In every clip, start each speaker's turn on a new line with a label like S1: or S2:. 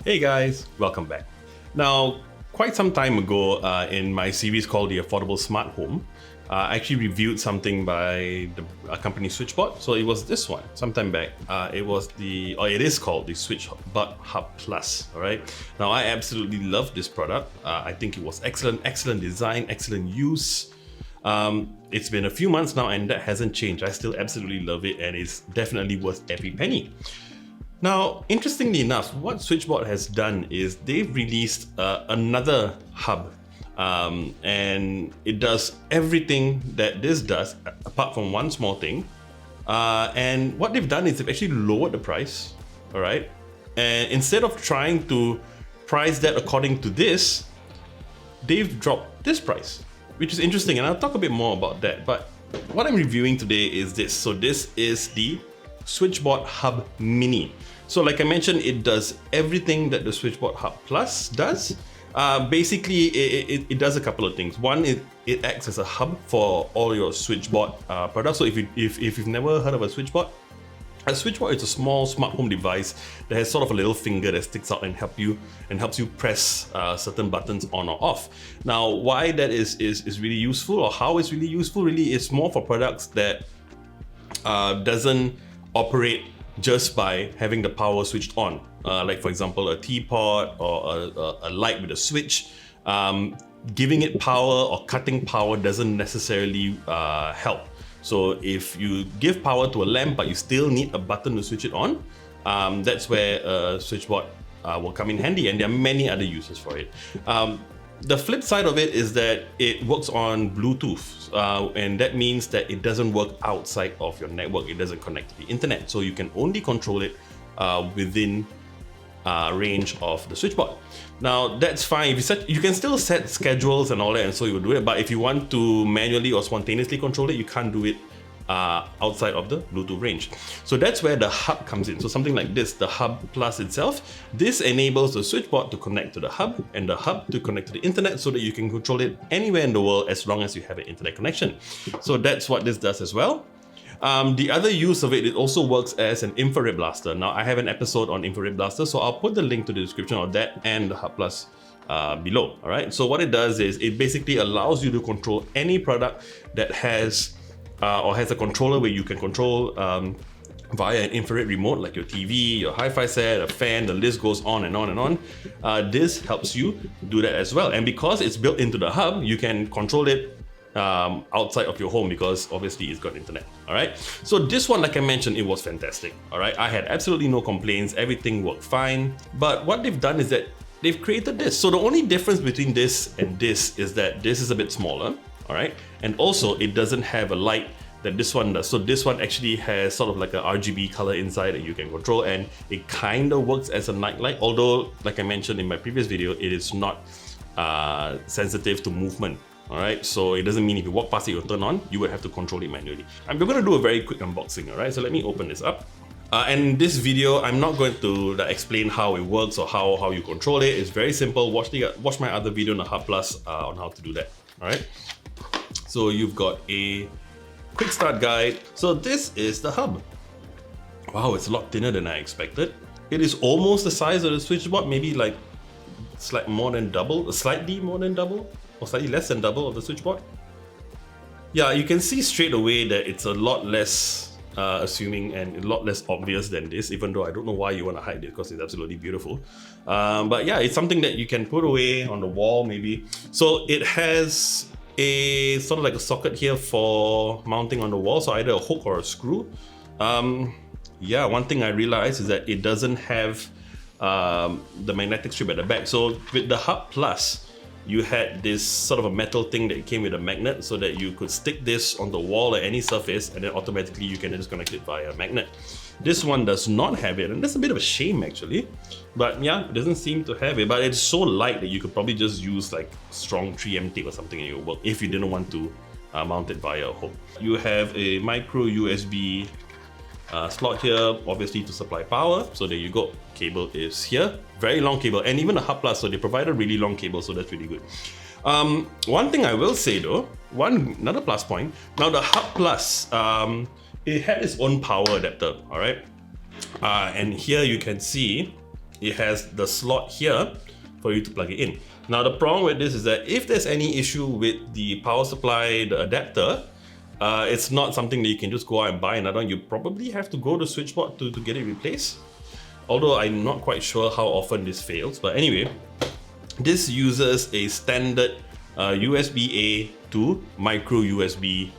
S1: Hey guys, welcome back. Now, quite some time ago in my series called The Affordable Smart Home, I actually reviewed something by the company Switchbot. So it was this one, sometime back. It is called the Switchbot Hub Plus, all right? Now, I absolutely love this product. I think it was excellent design, excellent use. It's been a few months now and that hasn't changed. I still absolutely love it and it's definitely worth every penny. Now, interestingly enough, what Switchbot has done is they've released another hub and it does everything that this does apart from one small thing. And what they've done is they've actually lowered the price, all right? And instead of trying to price that according to this, they've dropped this price, which is interesting. And I'll talk a bit more about that. But what I'm reviewing today is this. So this is the Switchbot Hub Mini. So like I mentioned, it does everything that the Switchbot Hub Plus does. Basically, it does a couple of things. One, it acts as a hub for all your Switchbot products. So if you've never heard of a Switchbot is a small smart home device that has sort of a little finger that sticks out and helps you press certain buttons on or off. Now, why that is really useful, or how it's really useful, really is more for products that doesn't operate just by having the power switched on. Like for example, a teapot or a light with a switch. Giving it power or cutting power doesn't necessarily help. So if you give power to a lamp but you still need a button to switch it on, that's where a Switchbot will come in handy, and there are many other uses for it. The flip side of it is that it works on Bluetooth, and that means that it doesn't work outside of your network. It doesn't connect to the internet, so you can only control it within range of the Switchbot. Now that's fine. You can still set schedules and all that, and so you will do it. But if you want to manually or spontaneously control it, you can't do it outside of the Bluetooth range. So that's where the hub comes in. So something like this, the Hub Plus itself, this enables the Switchbot to connect to the hub and the hub to connect to the internet so that you can control it anywhere in the world as long as you have an internet connection. So that's what this does as well. The other use of it also works as an infrared blaster. Now I have an episode on infrared blaster, so I'll put the link to the description of that and the Hub Plus below. All right. So what it does is it basically allows you to control any product that has or has a controller where you can control via an infrared remote, like your TV, your hi-fi set, a fan, the list goes on and on and on. This helps you do that as well. And because it's built into the hub, you can control it outside of your home because obviously it's got internet. All right. So this one, like I mentioned, it was fantastic. All right. I had absolutely no complaints. Everything worked fine. But what they've done is that they've created this. So the only difference between this and this is that this is a bit smaller. All right. And also it doesn't have a light that this one does. So this one actually has sort of like a RGB color inside that you can control, and it kind of works as a night light. Although, like I mentioned in my previous video, it is not sensitive to movement. All right, so it doesn't mean if you walk past it, you'll turn on. You would have to control it manually. We're going to do a very quick unboxing. All right, so let me open this up. And this video, I'm not going to explain how it works or how you control it. It's very simple. Watch my other video on the Hub Plus on how to do that. All right. So you've got a quick start guide. So this is the hub. Wow, it's a lot thinner than I expected. It is almost the size of the Switchbot, maybe like slightly more than double, or slightly less than double of the Switchbot. Yeah, you can see straight away that it's a lot less assuming and a lot less obvious than this, even though I don't know why you want to hide it because it's absolutely beautiful. But yeah, it's something that you can put away on the wall maybe. So it has a sort of like a socket here for mounting on the wall, so either a hook or a screw. Yeah, one thing I realized is that it doesn't have the magnetic strip at the back. So with the Hub Plus, you had this sort of a metal thing that came with a magnet so that you could stick this on the wall or any surface and then automatically you can disconnect it via a magnet. This one does not have it, and that's a bit of a shame actually. But yeah, it doesn't seem to have it, but it's so light that you could probably just use like strong 3M tape or something and it will work if you didn't want to mount it via a hook. You have a micro USB slot here, obviously to supply power. So there you go, cable is here. Very long cable, and even a Hub Plus, so they provide a really long cable, so that's really good. One thing I will say though, another plus point. Now the Hub Plus, it had its own power adapter, all right? And here you can see it has the slot here for you to plug it in. Now the problem with this is that if there's any issue with the power supply, the adapter, it's not something that you can just go out and buy another one. You probably have to go to Switchbot to get it replaced. Although I'm not quite sure how often this fails, but anyway, this uses a standard USB-A to micro USB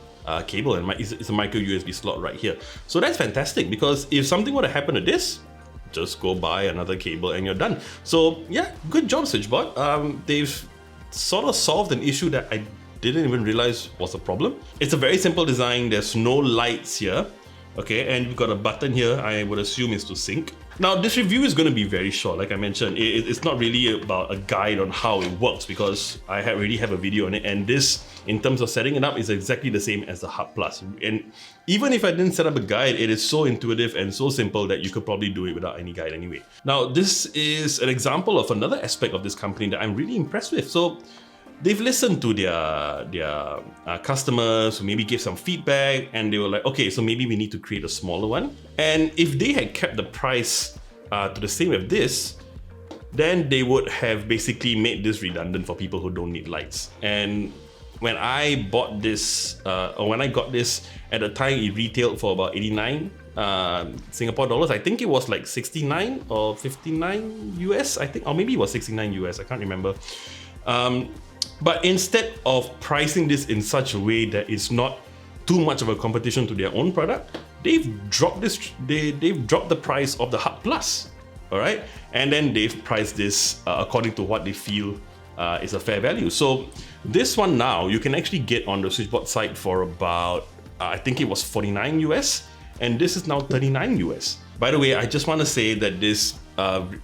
S1: cable, and it's a micro USB slot right here. So that's fantastic, because if something were to happen to this, just go buy another cable and you're done. So yeah, good job Switchbot. They've sort of solved an issue that I didn't even realize was a problem. It's a very simple design. There's no lights here. Okay, and we've got a button here, I would assume is to sync. Now this review is going to be very short, like I mentioned. It's not really about a guide on how it works, because I already have a video on it, and this, in terms of setting it up, is exactly the same as the Hub Plus. And even if I didn't set up a guide, it is so intuitive and so simple that you could probably do it without any guide anyway. Now this is an example of another aspect of this company that I'm really impressed with. So they've listened to their customers who maybe gave some feedback, and they were like, okay, so maybe we need to create a smaller one. And if they had kept the price to the same as this, then they would have basically made this redundant for people who don't need lights. And when I bought this, or when I got this, at the time it retailed for about 89 Singapore dollars. I think it was like 69 or 59 US, I think, or maybe it was 69 US, I can't remember. But instead of pricing this in such a way that it's not too much of a competition to their own product, they've dropped this. They've dropped the price of the Hub Plus, all right, and then they've priced this according to what they feel is a fair value. So this one now you can actually get on the Switchbot site for about I think it was 49 US, and this is now 39 US. By the way, I just want to say that this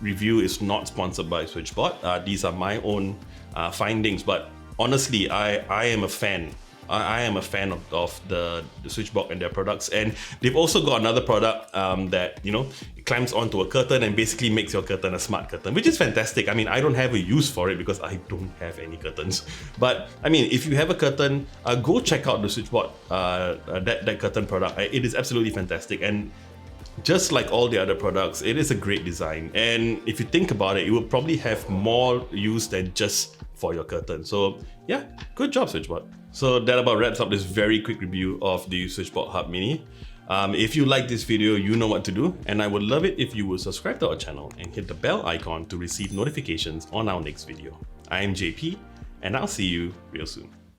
S1: review is not sponsored by Switchbot. These are my own findings, but honestly, I am a fan. I am a fan of the Switchbot and their products, and they've also got another product that, you know, it climbs onto a curtain and basically makes your curtain a smart curtain, which is fantastic. I mean, I don't have a use for it because I don't have any curtains, but I mean, if you have a curtain, go check out the Switchbot that curtain product. It is absolutely fantastic, and just like all the other products, it is a great design. And if you think about it, it will probably have more use than just for your curtain. So yeah, good job Switchbot. So that about wraps up this very quick review of the Switchbot Hub Mini. If you like this video, you know what to do, and I would love it if you would subscribe to our channel and hit the bell icon to receive notifications on our next video. I am JP, and I'll see you real soon.